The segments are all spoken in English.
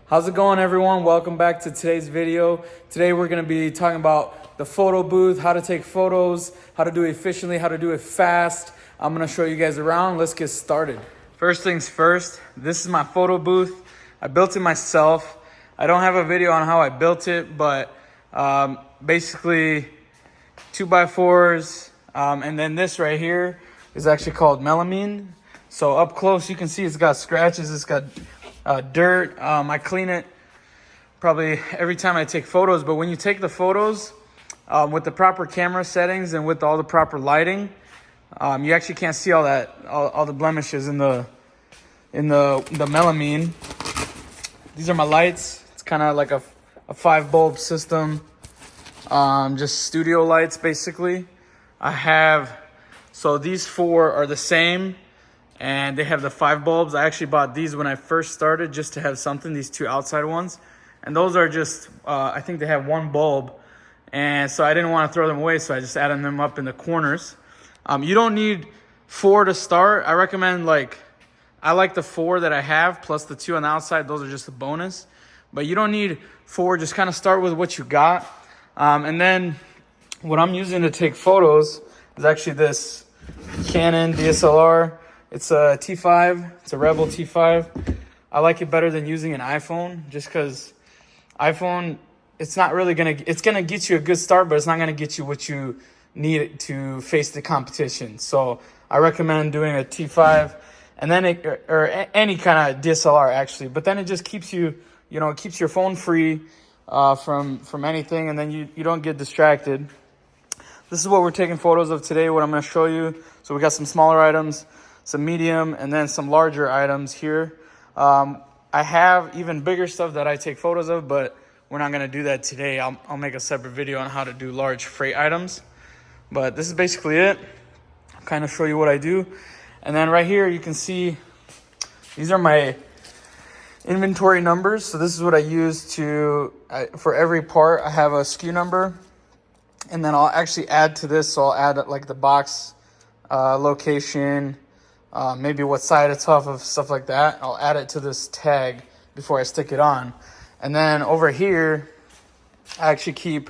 How's it going, everyone? Welcome back to today's video. Today we're going to be talking about the photo booth, how to take photos, how to do it efficiently, how to do it fast. I'm going to show you guys around. Let's get started. First things first, this is my photo booth. I built it myself. I don't have a video on how I built it, but basically 2x4s, and then this right here is actually called melamine. So up close you can see it's got scratches, it's got dirt. I clean it probably every time I take photos, but when you take the photos with the proper camera settings and with all the proper lighting, you actually can't see all the blemishes in the melamine. These are my lights. It's kind of like a 5 bulb system, just studio lights basically. So these 4 are the same, and they have the 5 bulbs. I actually bought these when I first started just to have something, these 2 outside ones. And those are just, I think they have 1 bulb. And so I didn't want to throw them away, so I just added them up in the corners. You don't need 4 to start. I recommend, I like the 4 that I have, plus the 2 on the outside. Those are just a bonus. But you don't need 4, just kind of start with what you got. And then what I'm using to take photos is actually this Canon DSLR. It's a T5, it's a Rebel T5. I like it better than using an iPhone, just because iPhone, it's gonna get you a good start, but it's not gonna get you what you need to face the competition. So I recommend doing a T5, and then or any kind of DSLR actually, but then it just keeps you, it keeps your phone free from anything, and then you don't get distracted. This is what we're taking photos of today, what I'm gonna show you. So we got some smaller items, some medium, and then some larger items here. I have even bigger stuff that I take photos of, but we're not gonna do that today. I'll make a separate video on how to do large freight items. But this is basically it. I'll kind of show you what I do. And then right here, you can see, these are my inventory numbers. So this is what I use for every part. I have a SKU number, and then I'll actually add to this. So I'll add like the box location, maybe what side it's off of, stuff like that. I'll add it to this tag before I stick it on. And then over here, I actually keep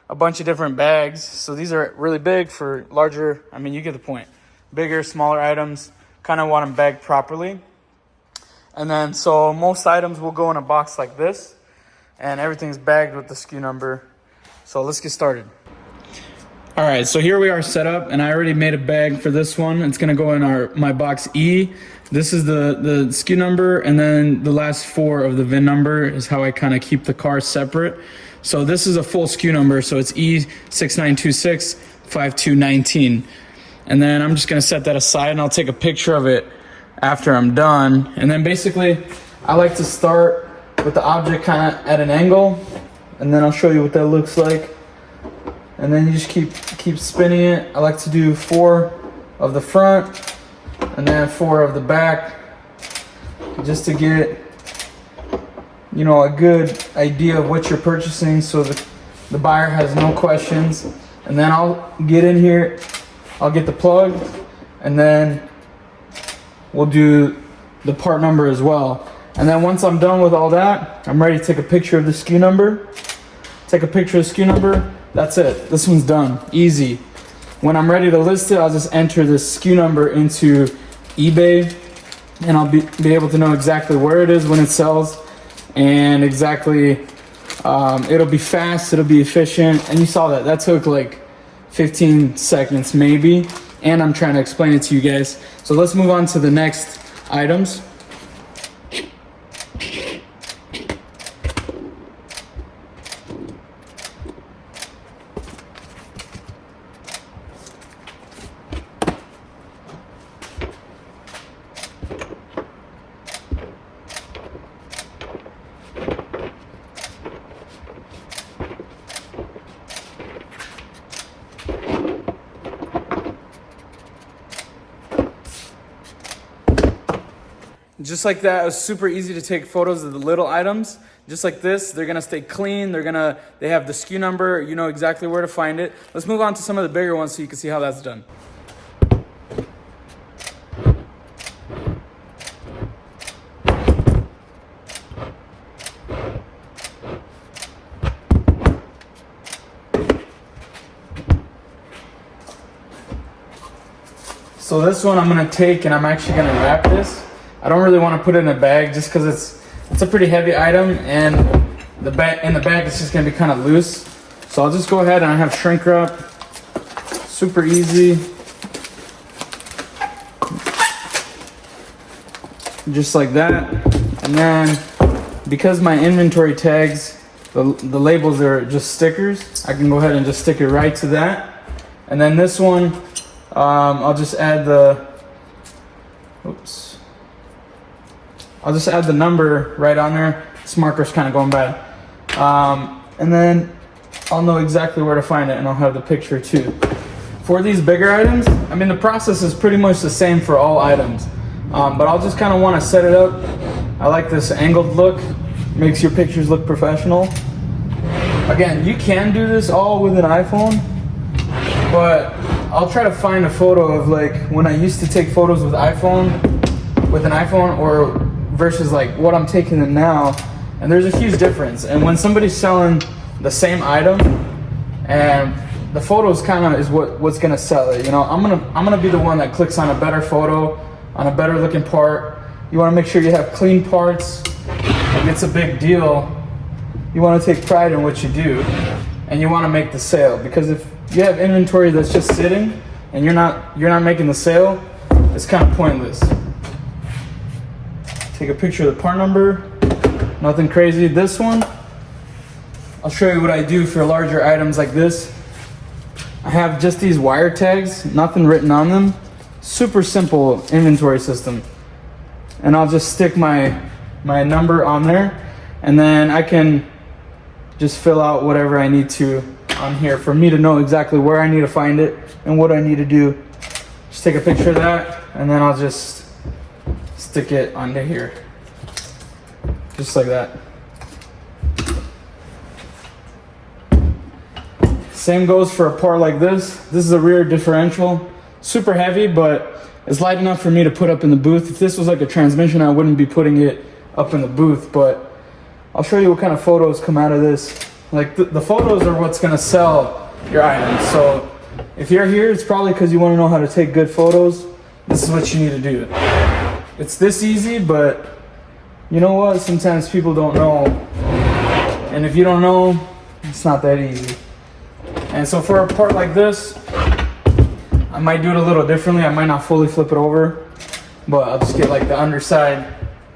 a bunch of different bags. So these are really big for larger, you get the point. Bigger, smaller items, kind of want them bagged properly. And then, so most items will go in a box like this, and everything's bagged with the SKU number. So let's get started. All right, so here we are set up, and I already made a bag for this one. It's gonna go in my box E. This is the SKU number, and then the last 4 of the VIN number is how I kind of keep the cars separate. So this is a full SKU number, so it's E69265219. And then I'm just gonna set that aside, and I'll take a picture of it after I'm done. And then basically, I like to start with the object kind of at an angle, and then I'll show you what that looks like. And then you just keep spinning it. I like to do 4 of the front, and then 4 of the back, just to get, a good idea of what you're purchasing, so the buyer has no questions. And then I'll get in here, I'll get the plug, and then we'll do the part number as well. And then once I'm done with all that, I'm ready to take a picture of the SKU number. Take a picture of the SKU number. That's it. This one's done. Easy. When I'm ready to list it, I'll just enter the SKU number into eBay, and I'll be able to know exactly where it is when it sells, and exactly, it'll be fast, it'll be efficient. And you saw that took like 15 seconds maybe, and I'm trying to explain it to you guys. So let's move on to the next items. Just like that, it was super easy to take photos of the little items. Just like this, they're gonna stay clean. They have the SKU number. You know exactly where to find it. Let's move on to some of the bigger ones so you can see how that's done. So this one I'm gonna take and I'm actually gonna wrap this. I don't really want to put it in a bag just because it's a pretty heavy item, and the bag is just gonna be kind of loose. So I'll just go ahead and I have shrink wrap. Super easy. Just like that. And then because my inventory tags, the labels are just stickers, I can go ahead and just stick it right to that. And then this one, I'll just add the, I'll just add the number right on there. This marker's kind of going bad. And then I'll know exactly where to find it, and I'll have the picture too. For these bigger items, I mean, the process is pretty much the same for all items. But I'll just kind of want to set it up. I like this angled look. Makes your pictures look professional. Again, you can do this all with an iPhone, but I'll try to find a photo of like when I used to take photos with an iPhone, or versus like what I'm taking them now. And there's a huge difference. And when somebody's selling the same item, and the photos kind of is what's gonna sell it. You know, I'm gonna be the one that clicks on a better photo, on a better looking part. You want to make sure you have clean parts. Like, it's a big deal. You want to take pride in what you do, and you want to make the sale, because if you have inventory that's just sitting and you're not making the sale, it's kind of pointless. Take a picture of the part number. Nothing crazy. This one, I'll show you what I do for larger items like this. I have just these wire tags, nothing written on them. Super simple inventory system. And I'll just stick my number on there, and then I can just fill out whatever I need to on here for me to know exactly where I need to find it and what I need to do. Just take a picture of that, and then I'll just stick it onto here. Just like that. Same goes for a part like this. This is a rear differential. Super heavy, but it's light enough for me to put up in the booth. If this was like a transmission, I wouldn't be putting it up in the booth, but I'll show you what kind of photos come out of this. Like the photos are what's gonna sell your items. So if you're here, it's probably because you wanna know how to take good photos. This is what you need to do. It's this easy, but you know what? Sometimes people don't know. And if you don't know, it's not that easy. And so for a part like this, I might do it a little differently. I might not fully flip it over, but I'll just get like the underside.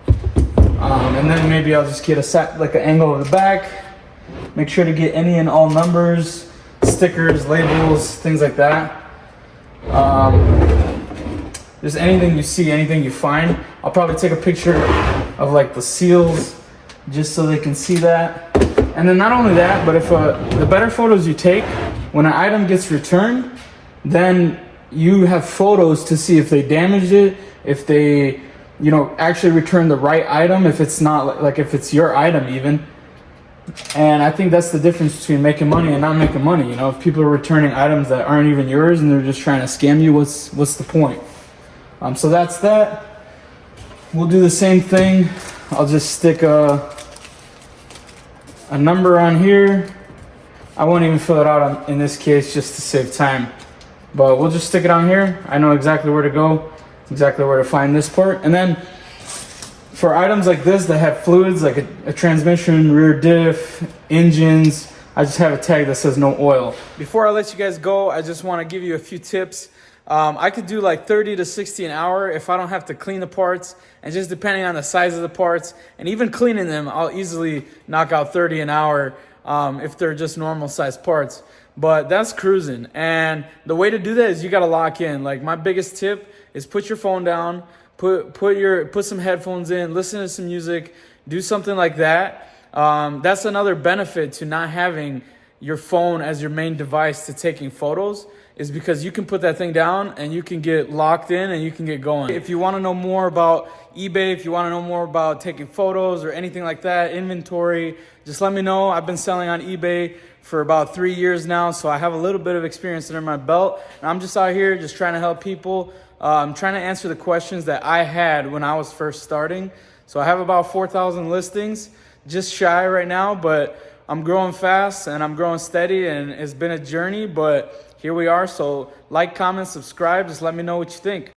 And then maybe I'll just get like an angle of the back. Make sure to get any and all numbers, stickers, labels, things like that. Just anything you see, anything you find. I'll probably take a picture of like the seals just so they can see that. And then not only that, but if the better photos you take, when an item gets returned, then you have photos to see if they damaged it, if they, you know, actually return the right item, if it's not like if it's your item even. And I think that's the difference between making money and not making money. You know, if people are returning items that aren't even yours and they're just trying to scam you, what's the point? So that's that. We'll do the same thing. I'll just stick a number on here. I won't even fill it out in this case just to save time. But we'll just stick it on here. I know exactly where to go, exactly where to find this part. And then for items like this that have fluids, like a transmission, rear diff, engines, I just have a tag that says no oil. Before I let you guys go, I just want to give you a few tips. I could do like 30 to 60 an hour if I don't have to clean the parts, and just depending on the size of the parts and even cleaning them, I'll easily knock out 30 an hour if they're just normal size parts. But that's cruising. And the way to do that is you got to lock in. Like, my biggest tip is put your phone down, put some headphones in, listen to some music, do something like that. That's another benefit to not having your phone as your main device to taking photos, is because you can put that thing down and you can get locked in and you can get going. If you want to know more about eBay, if you want to know more about taking photos or anything like that, inventory, just let me know. I've been selling on eBay for about 3 years now, so I have a little bit of experience under my belt. And I'm just out here just trying to help people. I'm trying to answer the questions that I had when I was first starting. So I have about 4,000 listings, just shy right now, but I'm growing fast and I'm growing steady, and it's been a journey, but here we are. So like, comment, subscribe. Just let me know what you think.